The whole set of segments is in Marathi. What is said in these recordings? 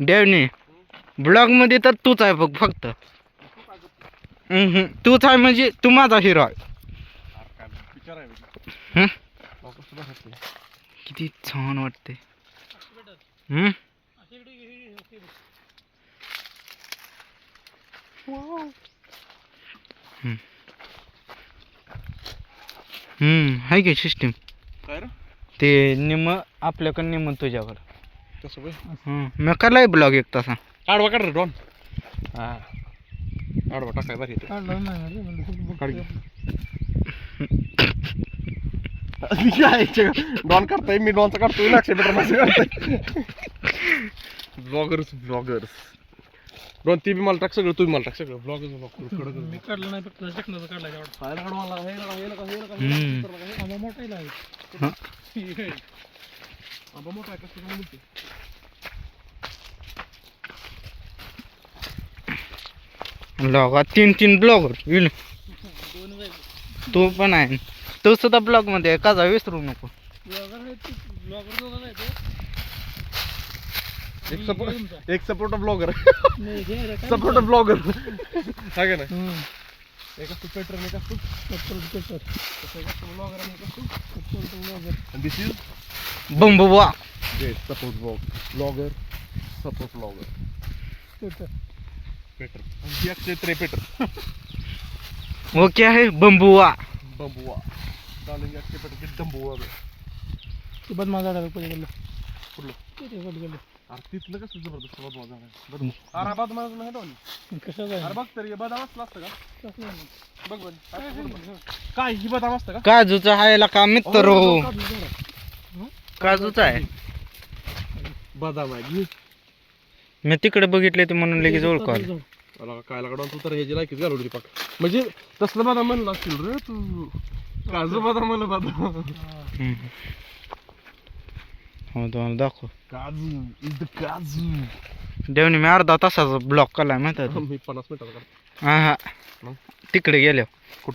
डेवनी ब्लॉग मध्ये तर तूच आहे बघ फक्त. तूच आहे म्हणजे तू माझा हिरो आहे. किती छान वाटते. हाय की सिस्टीम. ते निम आपल्याकडं निम तुझ्याकडं. मी करलाय ब्लॉग एक तसा. आडवा काढ रे डॉन. हा आडवा टाकाय बरं येते. डॉन काढताय मी डॉनचा काढतोय 100 मीटर माझं काढताय. ब्लॉगर्स डॉन ती बी मला टाक सगळं तुम्ही मला टाक सगळं ब्लॉगर्स मी काढलं नाही फक्त टेक्नॉलॉजी काढला मोठा आहे कसं बोलते. ब्लॉग 3 ब्लॉगर येईल. तू पण आहे. तू सुद्धा ब्लॉग मध्ये आहे. का विसरू नको. एक सपोर्ट ब्लॉगर सपोर्ट ब्लॉगर आहे ना. एक असतो पेट्रोल एक असतो ब्लॉगर आणि एक असतो दिस इज बंबुवा. सपोर्ट ब्लॉगर सपोर्ट ब्लॉगर पेटर पेटर. वो क्या है बंबुआ. बंबुआ डालेंगे अच्छे पेटर के बंबुआ में. बदमाश झाला पहिले कुठलं अरे तिथलं कसं जबरदस्त बदमाश झाला. अरे बदमाश नाही डॉन कसं अरे बघ तरी बदाम असलं असतं का. बघ बघ काय ही बदाम असतं का. काजूचा आहे का मित्र. काजूचा आहे. बदाम आहे मी तिकडे बघितले ते म्हणून लगेच ओळखलं. काय लागणार तू तर ह्याची लायकीच घालवली पाक. म्हणजे तसलं बदाम म्हणलं असतील रे तू. काजू बदाम म्हणलं बदाम. हो तुम्हाला दाखव. काजू इज द काजू. देवनी मी अर्धा तासाचा ब्लॉक केलाय माहिती आहे. मी 50 मिनिटाचा. हा तिकडे गेलो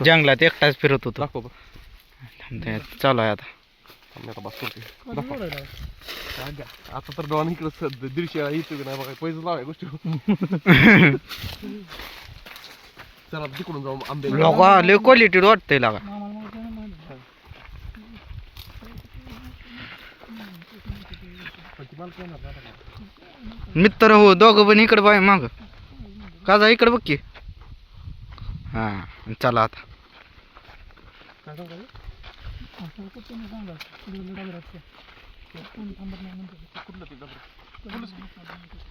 जंगलात एकटाच फिरत होतो. दाखव चालू आहे आता. आता बस करते आता तर डॉन इकडे 150 येतो की नाही बघा पैसे लावाय गोष्टी. चला तिकडून जाऊ आंबे. लय क्वालिटी वाटतंय लागा. मित्र हो दोघं पण इकडे बाय माग का जा इकडे बघ की. हा चला आता.